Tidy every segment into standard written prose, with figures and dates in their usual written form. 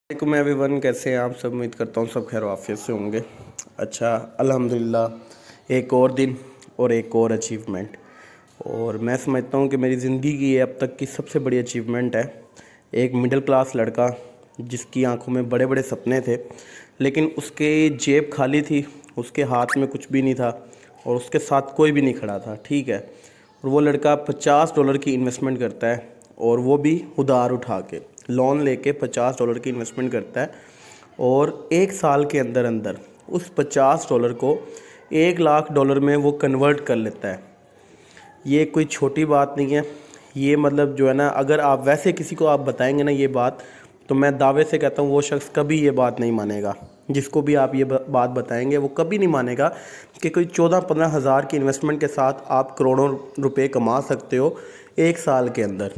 वालेकुम एवरीवन, कैसे हैं आप सब। उम्मीद करता हूँ सब खैर आफियत से होंगे। अच्छा, अल्हम्दुलिल्लाह एक और दिन और एक और अचीवमेंट, और मैं समझता हूँ कि मेरी ज़िंदगी की ये अब तक की सबसे बड़ी अचीवमेंट है। एक मिडिल क्लास लड़का जिसकी आंखों में बड़े बड़े सपने थे, लेकिन उसके जेब खाली थी, उसके हाथ में कुछ भी नहीं था और उसके साथ कोई भी नहीं खड़ा था, ठीक है। और वो लड़का $50 की इन्वेस्टमेंट करता है, और वो भी उधार उठा के लोन लेके $50 की इन्वेस्टमेंट करता है, और एक साल के अंदर अंदर उस $50 को $1,00,000 में वो कन्वर्ट कर लेता है। ये कोई छोटी बात नहीं है। ये मतलब जो है ना, अगर आप वैसे किसी को आप बताएंगे ना ये बात, तो मैं दावे से कहता हूँ वो शख्स कभी ये बात नहीं मानेगा। जिसको भी आप ये बात बताएंगे वो कभी नहीं मानेगा कि कोई 14-15 हज़ार की इन्वेस्टमेंट के साथ आप करोड़ों रुपए कमा सकते हो एक साल के अंदर।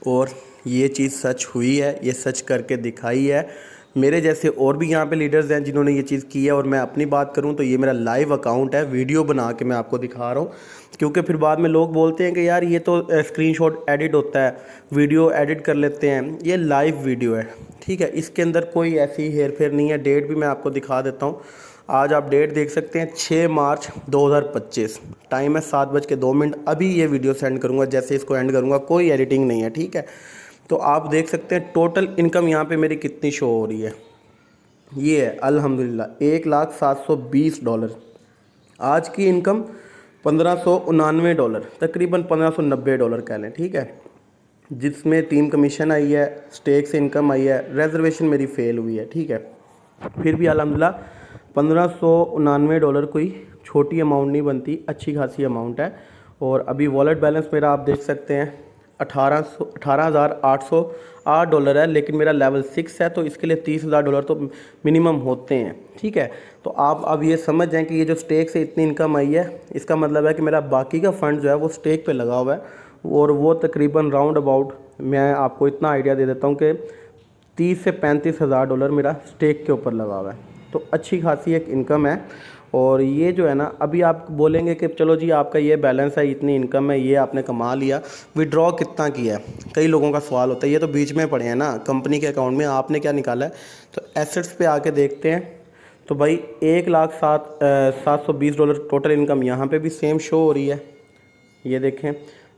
और ये चीज़ सच हुई है, ये सच करके दिखाई है। मेरे जैसे और भी यहाँ पे लीडर्स हैं जिन्होंने ये चीज़ की है। और मैं अपनी बात करूँ तो ये मेरा लाइव अकाउंट है, वीडियो बना के मैं आपको दिखा रहा हूँ। क्योंकि फिर बाद में लोग बोलते हैं कि यार ये तो स्क्रीनशॉट एडिट होता है, वीडियो एडिट कर लेते हैं। ये लाइव वीडियो है, ठीक है। इसके अंदर कोई ऐसी हेर फेर नहीं है। डेट भी मैं आपको दिखा देता हूँ। आज आप डेट देख सकते हैं, 6 मार्च 2025, टाइम है 7:02। अभी ये वीडियो सेंड करूँगा, जैसे इसको एंड करूँगा, कोई एडिटिंग नहीं है, ठीक है। तो आप देख सकते हैं टोटल इनकम यहाँ पे मेरी कितनी शो हो रही है। ये है अल्हम्दुलिल्लाह $1,720। आज की इनकम $1,599, तकरीबन $1,590 कह लें, ठीक है। जिसमें 3 कमीशन आई है, स्टेक से इनकम आई है, रिजर्वेशन मेरी फ़ेल हुई है, ठीक है। फिर भी अल्हम्दुलिल्लाह $1,599 कोई छोटी अमाउंट नहीं बनती, अच्छी खासी अमाउंट है। और अभी वॉलेट बैलेंस मेरा आप देख सकते हैं $18,808 है, लेकिन मेरा लेवल 6 है, तो इसके लिए $30,000 तो मिनिमम होते हैं, ठीक है। तो आप अब ये समझ जाएं कि ये जो स्टेक से इतनी इनकम आई है, इसका मतलब है कि मेरा बाकी का फ़ंड जो है वो स्टेक पे लगा हुआ है, और वो तकरीबन राउंड अबाउट, मैं आपको इतना आइडिया दे देता हूँ कि $30,000 से $35,000 मेरा स्टेक के ऊपर लगा हुआ है। तो अच्छी खासी एक इनकम है। और ये जो है ना, अभी आप बोलेंगे कि चलो जी आपका ये बैलेंस है, इतनी इनकम है, ये आपने कमा लिया, विड्रॉ कितना किया है। कई लोगों का सवाल होता है, ये तो बीच में पड़े हैं ना कंपनी के अकाउंट में, आपने क्या निकाला है। तो एसेट्स पे आके देखते हैं, तो भाई $1,0720 टोटल इनकम यहाँ पे भी सेम शो हो रही है। ये देखें,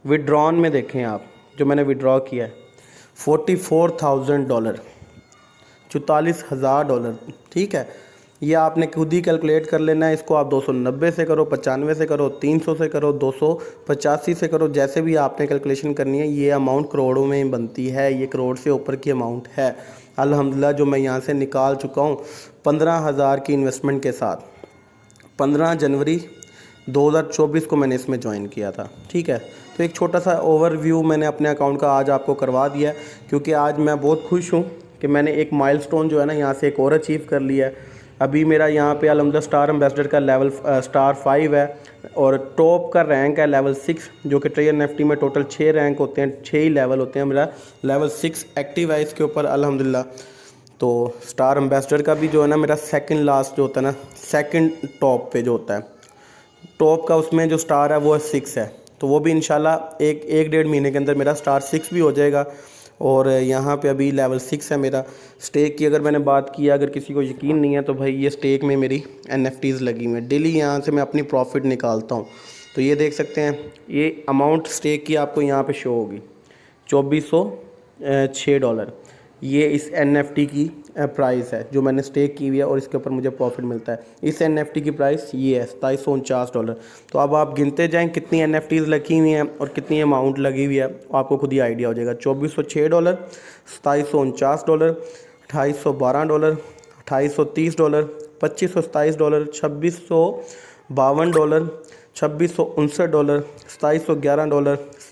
विड्रॉन में देखें आप, जो मैंने विड्रॉ किया है $44,000, $44,000, ठीक है। ये आपने खुद ही कैलकुलेट कर लेना है। इसको आप 290 से करो, 95 से करो, 300 से करो, 285 से करो, जैसे भी आपने कैलकुलेशन करनी है। ये अमाउंट करोड़ों में बनती है, ये करोड़ से ऊपर की अमाउंट है अल्हम्दुलिल्लाह, जो मैं यहाँ से निकाल चुका हूँ 15,000 की इन्वेस्टमेंट के साथ। 15 जनवरी 2024 को मैंने इसमें ज्वाइन किया था, ठीक है। तो एक छोटा सा ओवरव्यू मैंने अपने अकाउंट का आज आपको करवा दिया है, क्योंकि आज मैं बहुत खुश हूँ कि मैंने एक माइलस्टोन जो है ना यहाँ से एक और अचीव कर लिया है। अभी मेरा यहाँ पे अल्हम्दुलिल्लाह स्टार एम्बेसडर का लेवल स्टार 5 है, और टॉप का रैंक है लेवल 6, जो कि ट्रेड एनएफटी में टोटल 6 रैंक होते हैं, 6 ही लेवल होते हैं। मेरा लेवल 6 एक्टिव है इसके ऊपर अल्हम्दुलिल्लाह। तो स्टार एम्बेसडर का भी जो है ना, मेरा सेकंड लास्ट जो होता है ना, सेकंड टॉप पे जो होता है, टॉप का उसमें जो स्टार है वो 6 है। तो वो भी इंशाल्लाह एक डेढ़ महीने के अंदर मेरा स्टार 6 भी हो जाएगा। और यहाँ पे अभी लेवल 6 है मेरा। स्टेक की अगर मैंने बात की, अगर किसी को यकीन नहीं है, तो भाई ये स्टेक में मेरी एनएफटीज़ लगी हुई हैं। डेली यहाँ से मैं अपनी प्रॉफिट निकालता हूँ। तो ये देख सकते हैं, ये अमाउंट स्टेक की आपको यहाँ पे शो होगी, $2,406। ये इस एनएफटी की प्राइस है जो मैंने स्टेक की हुई है, और इसके ऊपर मुझे प्रॉफिट मिलता है। इस एनएफटी की प्राइस ये है $2749। तो अब आप गिनते जाएं कितनी एनएफटीज़ लगी हुई हैं और कितनी अमाउंट लगी हुई है, आपको खुद ही आइडिया हो जाएगा। $2,406, $2749, $2,812, $2,830, $2,527, $2,652, $2,659, $2,711,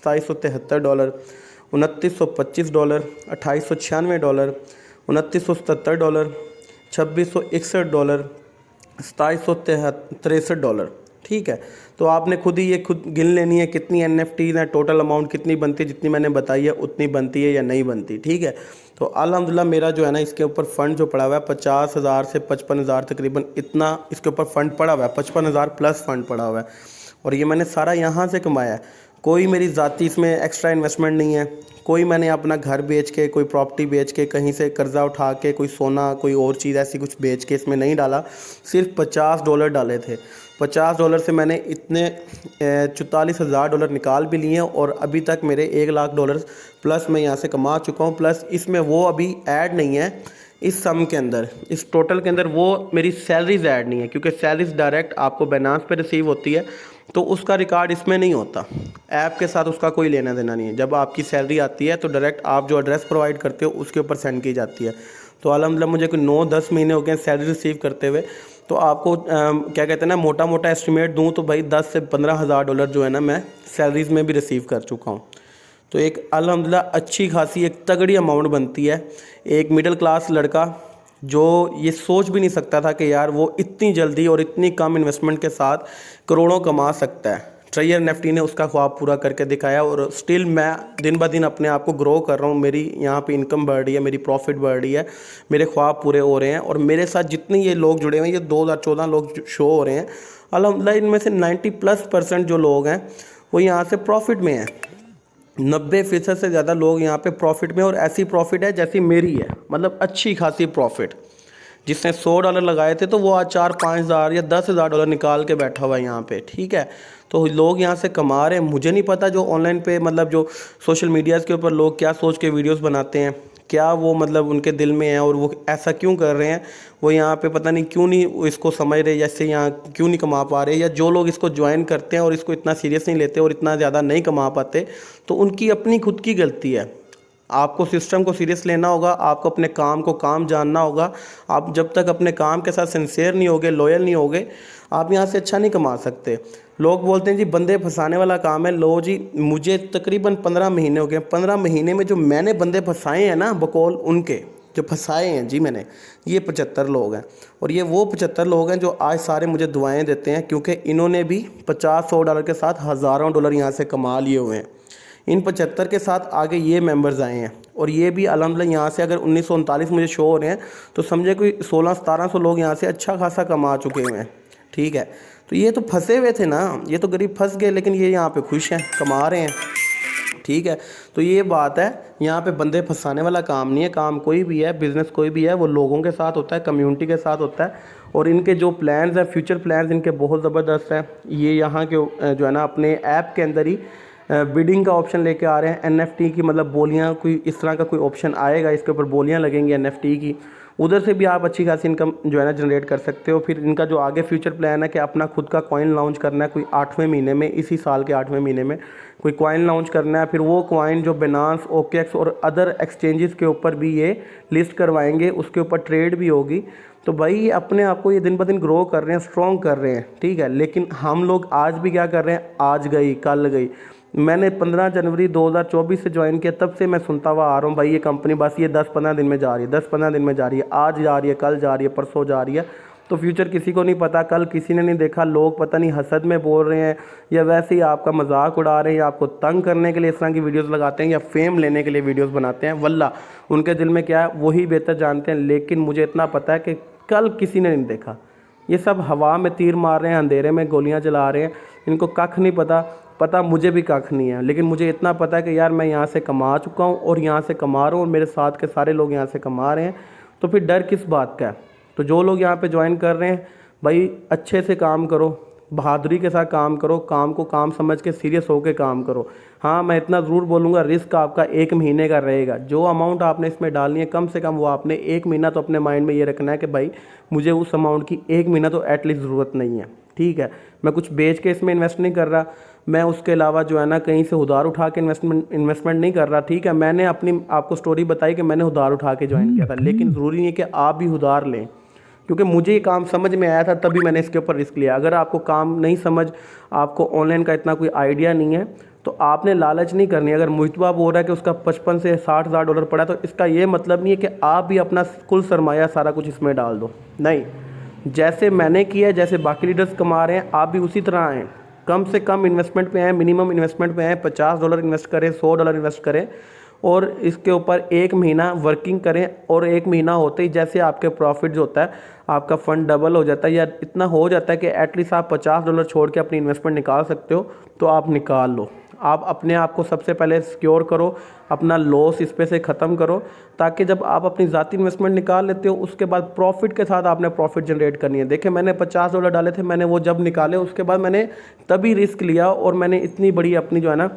$2,773, $2,925, $2,896, $2,977, $2,661, $2,763, ठीक है। तो आपने खुद ही ये खुद गिन लेनी है कितनी एनएफटीज़ हैं, टोटल अमाउंट कितनी बनती है, जितनी मैंने बताई है उतनी बनती है या नहीं बनती, ठीक है। तो अल्हम्दुलिल्लाह मेरा जो है ना, इसके ऊपर फ़ंड जो पड़ा हुआ है 50,000 से 55,000 तकरीबन, इतना इसके ऊपर फ़ंड पड़ा हुआ है, 55,000 प्लस फ़ंड पड़ा हुआ है। और ये मैंने सारा यहाँ से कमाया है। कोई मेरी ज़ाती इसमें एक्स्ट्रा इन्वेस्टमेंट नहीं है। कोई मैंने अपना घर बेच के, कोई प्रॉपर्टी बेच के, कहीं से कर्ज़ा उठा के, कोई सोना, कोई और चीज़ ऐसी कुछ बेच के इसमें नहीं डाला। सिर्फ $50 डाले थे। $50 से मैंने इतने $44,000 निकाल भी लिए और अभी तक मेरे $1,00,000 प्लस मैं यहाँ से कमा चुका हूँ। प्लस इसमें वो अभी ऐड नहीं है इस सम के अंदर, इस टोटल के अंदर वो मेरी सैलरीज ऐड नहीं है, क्योंकि सैलरीज डायरेक्ट आपको बाइनेंस पे रिसीव होती है, तो उसका रिकॉर्ड इसमें नहीं होता। ऐप के साथ उसका कोई लेना देना नहीं है। जब आपकी सैलरी आती है तो डायरेक्ट आप जो एड्रेस प्रोवाइड करते हो उसके ऊपर सेंड की जाती है। तो अल्हम्दुलिल्लाह मुझे कोई 9-10 महीने हो गए सैलरी रिसीव करते हुए। तो आपको क्या कहते हैं ना, मोटा मोटा एस्टिमेट दूँ तो भाई 10 से $15,000 जो है ना मैं सैलरीज़ में भी रिसीव कर चुका हूँ। तो एक अल्हम्दुलिल्लाह अच्छी खासी एक तगड़ी अमाउंट बनती है। एक मिडिल क्लास लड़का जो ये सोच भी नहीं सकता था कि यार वो इतनी जल्दी और इतनी कम इन्वेस्टमेंट के साथ करोड़ों कमा सकता है, ट्रेजर एनएफटी ने उसका ख्वाब पूरा करके दिखाया। और स्टिल मैं दिन ब दिन अपने आप को ग्रो कर रहा हूँ। मेरी यहाँ पे इनकम बढ़ रही है, मेरी प्रॉफिट बढ़ रही है, मेरे ख्वाब पूरे हो रहे हैं। और मेरे साथ जितने ये लोग जुड़े हुए हैं, ये 2014 लोग शो हो रहे हैं अल्हम्दुलिल्लाह, इनमें से 90+% जो लोग हैं वो यहाँ से प्रॉफिट में हैं। 90% से ज़्यादा लोग यहाँ पे प्रॉफिट में, और ऐसी प्रॉफिट है जैसी मेरी है, मतलब अच्छी खासी प्रॉफिट। जिसने $100 लगाए थे तो वो आज 4-5 हज़ार या $10,000 निकाल के बैठा हुआ है यहाँ पे, ठीक है। तो लोग यहाँ से कमा रहे हैं। मुझे नहीं पता जो ऑनलाइन पे मतलब जो सोशल मीडियाज़ के ऊपर लोग क्या सोच के वीडियोस बनाते हैं, क्या वो मतलब उनके दिल में है और वो ऐसा क्यों कर रहे हैं। वो यहाँ पे पता नहीं क्यों नहीं इसको समझ रहे, जैसे यहाँ क्यों नहीं कमा पा रहे, या जो लोग इसको ज्वाइन करते हैं और इसको इतना सीरियस नहीं लेते और इतना ज़्यादा नहीं कमा पाते, तो उनकी अपनी खुद की गलती है। आपको सिस्टम को सीरियस लेना होगा, आपको अपने काम को काम जानना होगा। आप जब तक अपने काम के साथ सिंसियर नहीं होगे, लॉयल नहीं होगे, आप यहाँ से अच्छा नहीं कमा सकते। लोग बोलते हैं जी बंदे फंसाने वाला काम है। लो जी, मुझे तकरीबन 15 महीने हो गए। 15 महीने में जो मैंने बंदे फंसाए हैं ना, बकौल उनके जो फंसाए हैं जी मैंने, ये 75 लोग हैं। और ये वो 75 लोग हैं जो आज सारे मुझे दुआएं देते हैं, क्योंकि इन्होंने भी $50-100 के साथ हज़ारों डॉलर यहाँ से कमा लिए हुए हैं। इन 75 के साथ आगे ये मेंबर्स आए हैं, और ये भी अल्हम्दुलिल्लाह यहाँ से अगर 1939 मुझे शो हो रहे हैं तो समझे कोई 1600-1700 लोग यहाँ से अच्छा खासा कमा चुके हुए हैं, ठीक है। तो ये तो फंसे हुए थे ना, ये तो गरीब फंस गए, लेकिन ये यहाँ पे खुश हैं, कमा रहे हैं, ठीक है। तो ये बात है, यहाँ पे बंदे फंसाने वाला काम नहीं है। काम कोई भी है, बिज़नेस कोई भी है, वो लोगों के साथ होता है, कम्युनिटी के साथ होता है। और इनके जो प्लान्स हैं, फ्यूचर प्लान्स इनके बहुत ज़बरदस्त हैं। ये यहाँ के जो है ना अपने ऐप के अंदर ही बिडिंग का ऑप्शन लेके आ रहे हैं। एनएफटी की मतलब बोलियाँ, कोई इस तरह का कोई ऑप्शन आएगा, इसके ऊपर बोलियाँ लगेंगी एनएफटी की, उधर से भी आप अच्छी खासी इनकम जो है ना जनरेट कर सकते हो। फिर इनका जो आगे फ्यूचर प्लान है कि अपना खुद का कॉइन लॉन्च करना है, कोई 8वें महीने में, इसी साल के 8वें महीने में कोई कॉइन लॉन्च करना है। फिर वो कॉइन जो बिनांस, ओकेएक्स और अदर एक्सचेंजेस के ऊपर भी ये लिस्ट करवाएंगे, उसके ऊपर ट्रेड भी होगी। तो भाई ये अपने आप को ये दिन ब दिन ग्रो कर रहे हैं, स्ट्रॉन्ग कर रहे हैं, ठीक है। लेकिन हम लोग आज भी क्या कर रहे हैं, आज गई कल गई। मैंने 15 जनवरी 2024 से ज्वाइन किया, तब से मैं सुनता हुआ आ रहा हूँ भाई ये कंपनी बस ये 10-15 दिन में जा रही है, 10-15 दिन में जा रही है, आज जा रही है, कल जा रही है, परसों जा रही है। तो फ्यूचर किसी को नहीं पता, कल किसी ने नहीं देखा। लोग पता नहीं हसद में बोल रहे हैं या वैसे ही आपका मजाक उड़ा रहे हैं, या आपको तंग करने के लिए इस तरह की वीडियोस लगाते हैं, या फेम लेने के लिए वीडियोस बनाते हैं। वल्ला उनके दिल में क्या है वही बेहतर जानते हैं। लेकिन मुझे इतना पता है कि कल किसी ने नहीं देखा। ये सब हवा में तीर मार रहे हैं, अंधेरे में गोलियां चला रहे हैं, इनको कख नहीं पता मुझे भी कख नहीं है। लेकिन मुझे इतना पता है कि यार मैं यहाँ से कमा चुका हूँ और यहाँ से कमा रहा हूँ, और मेरे साथ के सारे लोग यहाँ से कमा रहे हैं। तो फिर डर किस बात का है। तो जो लोग यहाँ पे ज्वाइन कर रहे हैं भाई, अच्छे से काम करो, बहादुरी के साथ काम करो, काम को काम समझ के सीरियस होकर काम करो। हाँ, मैं इतना ज़रूर बोलूँगा, रिस्क आपका 1 महीने का रहेगा। जो अमाउंट आपने इसमें डालनी है कम से कम वो आपने 1 महीना तो अपने माइंड में ये रखना है कि भाई मुझे उस अमाउंट की 1 महीना तो एटलीस्ट ज़रूरत नहीं है, ठीक है। मैं कुछ बेच के इसमें इन्वेस्ट नहीं कर रहा, मैं उसके अलावा जो है ना कहीं से उधार उठा के इन्वेस्टमेंट नहीं कर रहा, ठीक है। मैंने अपनी आपको स्टोरी बताई कि मैंने उधार उठा के ज्वाइन किया था, लेकिन ज़रूरी नहीं है कि आप भी उधार लें, क्योंकि मुझे ये काम समझ में आया था तभी मैंने इसके ऊपर रिस्क लिया। अगर आपको काम नहीं समझ, आपको ऑनलाइन का इतना कोई आइडिया नहीं है, तो आपने लालच नहीं करनी। अगर मुजतबा बोल रहा है कि उसका 55 से 60 हज़ार डॉलर पड़ा, तो इसका ये मतलब नहीं है कि आप भी अपना कुल सरमाया सारा कुछ इसमें डाल दो, नहीं। जैसे मैंने किया, जैसे बाकी लीडर्स कमा रहे हैं, आप भी उसी तरह आएँ। कम से कम इन्वेस्टमेंट पे आएँ, मिनिमम इन्वेस्टमेंट पे आएँ, $50 इन्वेस्ट करें, $100 इन्वेस्ट करें, और इसके ऊपर 1 महीना वर्किंग करें। और 1 महीना होते ही जैसे आपके प्रॉफिट जो होता है, आपका फ़ंड डबल हो जाता है, या इतना हो जाता है कि एटलीस्ट आप $50 छोड़ के अपनी इन्वेस्टमेंट निकाल सकते हो, तो आप निकाल लो। आप अपने आप को सबसे पहले सिक्योर करो, अपना लॉस इस पे से ख़त्म करो, ताकि जब आप अपनी ज़ाती इन्वेस्टमेंट निकाल लेते हो उसके बाद प्रॉफिट के साथ आपने प्रॉफिट जनरेट करनी है। देखिए मैंने $50 डाले थे, मैंने वो जब निकाले उसके बाद मैंने तभी रिस्क लिया और मैंने इतनी बड़ी अपनी जो है ना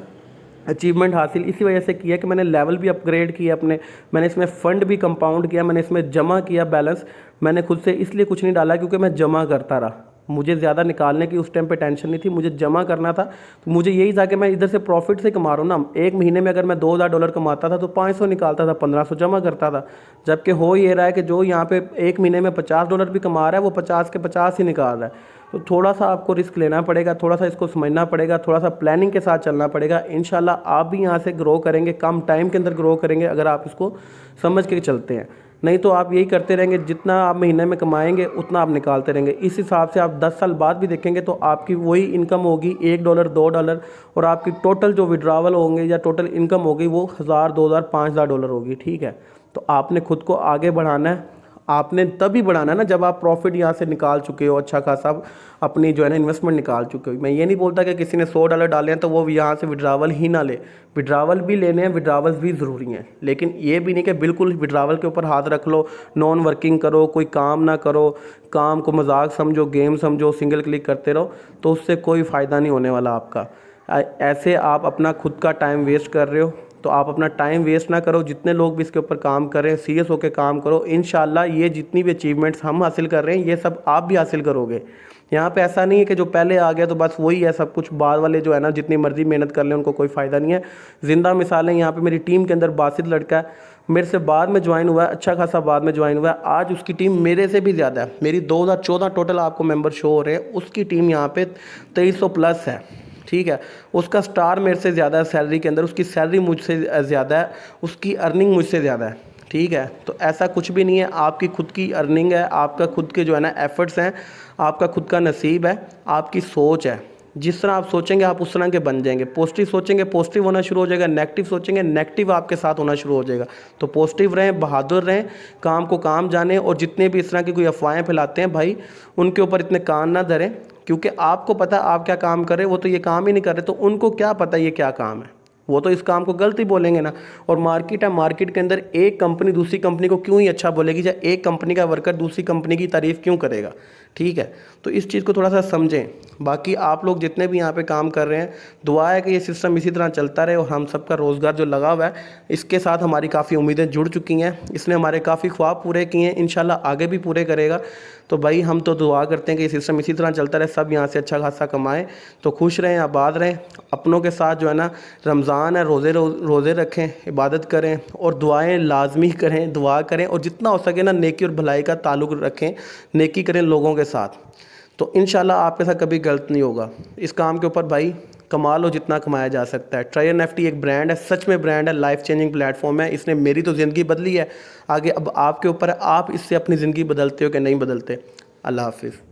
अचीवमेंट हासिल इसी वजह से किया कि मैंने लेवल भी अपग्रेड किया अपने, मैंने इसमें फ़ंड भी कंपाउंड किया, मैंने इसमें जमा किया बैलेंस। मैंने खुद से इसलिए कुछ नहीं डाला क्योंकि मैं जमा करता रहा, मुझे ज़्यादा निकालने की उस टाइम पे टेंशन नहीं थी, मुझे जमा करना था। तो मुझे यही था कि मैं इधर से प्रॉफिट से कमा रहा हूँ ना, एक महीने में अगर मैं $2000 कमाता था तो 500 निकालता था, 1500 जमा करता था। जबकि हो ये रहा है कि जो यहाँ पे एक महीने में $50 भी कमा रहा है वो 50 के 50 ही निकाल रहा है। तो थोड़ा सा आपको रिस्क लेना पड़ेगा, थोड़ा सा इसको समझना पड़ेगा, थोड़ा सा प्लानिंग के साथ चलना पड़ेगा। इंशाल्लाह आप भी यहाँ से ग्रो करेंगे, कम टाइम के अंदर ग्रो करेंगे अगर आप इसको समझ के चलते हैं। नहीं तो आप यही करते रहेंगे, जितना आप महीने में कमाएंगे उतना आप निकालते रहेंगे। इस हिसाब से आप 10 साल बाद भी देखेंगे तो आपकी वही इनकम होगी $1 $2, और आपकी टोटल जो विड्रावल होंगे या टोटल इनकम होगी वो $1000 $2000 $5000 होगी। ठीक है, तो आपने खुद को आगे बढ़ाना है, आपने तभी बढ़ाना है ना जब आप प्रॉफिट यहाँ से निकाल चुके हो, अच्छा खासा अपनी जो है ना इन्वेस्टमेंट निकाल चुके हो। मैं ये नहीं बोलता कि किसी ने $100 डाले हैं तो वो यहाँ से विड्रावल ही ना ले, विड्रावल भी लेने हैं, विड्रावल्स भी ज़रूरी हैं, लेकिन ये भी नहीं कि बिल्कुल विड्रावल के ऊपर हाथ रख लो, नॉन वर्किंग करो, कोई काम ना करो, काम को मजाक समझो, गेम समझो, सिंगल क्लिक करते रहो, तो उससे कोई फ़ायदा नहीं होने वाला आपका। ऐसे आप अपना खुद का टाइम वेस्ट कर रहे हो, तो आप अपना टाइम वेस्ट ना करो। जितने लोग भी इसके ऊपर काम कर रहे हैं सीरियस होकर काम करो, इंशाल्लाह ये जितनी भी अचीवमेंट्स हम हासिल कर रहे हैं ये सब आप भी हासिल करोगे। यहाँ पे ऐसा नहीं है कि जो पहले आ गया तो बस वही है सब कुछ, बाद वाले जो है ना जितनी मर्जी मेहनत कर लें उनको कोई फ़ायदा नहीं है। ज़िंदा मिसालें यहाँ पे मेरी टीम के अंदर बासित लड़का है, मेरे से बाद में ज्वाइन हुआ है, अच्छा खासा बाद में ज्वाइन हुआ है, आज उसकी टीम मेरे से भी ज़्यादा है। मेरी 2014 टोटल आपको मेंबर शो हो रहे हैं, उसकी टीम यहाँ पे 2300 प्लस है। ठीक है, उसका स्टार मेरे से ज़्यादा है सैलरी के अंदर, उसकी सैलरी मुझसे ज़्यादा है, उसकी अर्निंग मुझसे ज़्यादा है। ठीक है, तो ऐसा कुछ भी नहीं है, आपकी खुद की अर्निंग है, आपका खुद के जो है ना एफर्ट्स हैं, आपका खुद का नसीब है, आपकी सोच है। जिस तरह आप सोचेंगे आप उस तरह के बन जाएंगे। पॉजिटिव सोचेंगे पॉजिटिव होना शुरू हो जाएगा, नेगेटिव सोचेंगे नेगेटिव आपके साथ होना शुरू हो जाएगा। तो पॉजिटिव रहें, बहादुर रहें, काम को काम जानें, और जितने भी इस तरह की कोई अफवाहें फैलाते हैं भाई उनके ऊपर इतने कान ना धरें, क्योंकि आपको पता है आप क्या काम कर रहे हैं, वो तो ये काम ही नहीं कर रहे, तो उनको क्या पता ये क्या काम है, वो तो इस काम को गलत ही बोलेंगे ना। और मार्केट है, मार्केट के अंदर एक कंपनी दूसरी कंपनी को क्यों ही अच्छा बोलेगी, या एक कंपनी का वर्कर दूसरी कंपनी की तारीफ़ क्यों करेगा। ठीक है, तो इस चीज़ को थोड़ा सा समझें। बाकी आप लोग जितने भी यहाँ पे काम कर रहे हैं, दुआ है कि ये सिस्टम इसी तरह चलता रहे, और हम सबका रोज़गार जो लगा हुआ है इसके साथ हमारी काफ़ी उम्मीदें जुड़ चुकी हैं, इसने हमारे काफ़ी ख्वाब पूरे किए हैं, इंशाल्लाह आगे भी पूरे करेगा। तो भाई हम तो दुआ करते हैं कि ये सिस्टम इसी तरह चलता रहे, सब यहाँ से अच्छा खासा कमाएं, तो खुश रहें, आबाद रहें, अपनों के साथ जो है ना रमज़ान है रोज़े रखें, इबादत करें, और दुआएं लाजमी करें, दुआ करें, और जितना हो सके ना नेकी और भलाई का ताल्लुक़ रखें, नेकी करें लोगों के साथ, तो इंशाल्लाह आपके साथ कभी गलत नहीं होगा। इस काम के ऊपर भाई कमा लो जितना कमाया जा सकता है। ट्राई NFT एक ब्रांड है, सच में ब्रांड है, लाइफ चेंजिंग प्लेटफॉर्म है, इसने मेरी तो ज़िंदगी बदली है। आगे अब आपके ऊपर है, आप इससे अपनी ज़िंदगी बदलते हो कि नहीं बदलते। अल्लाह हाफिज़।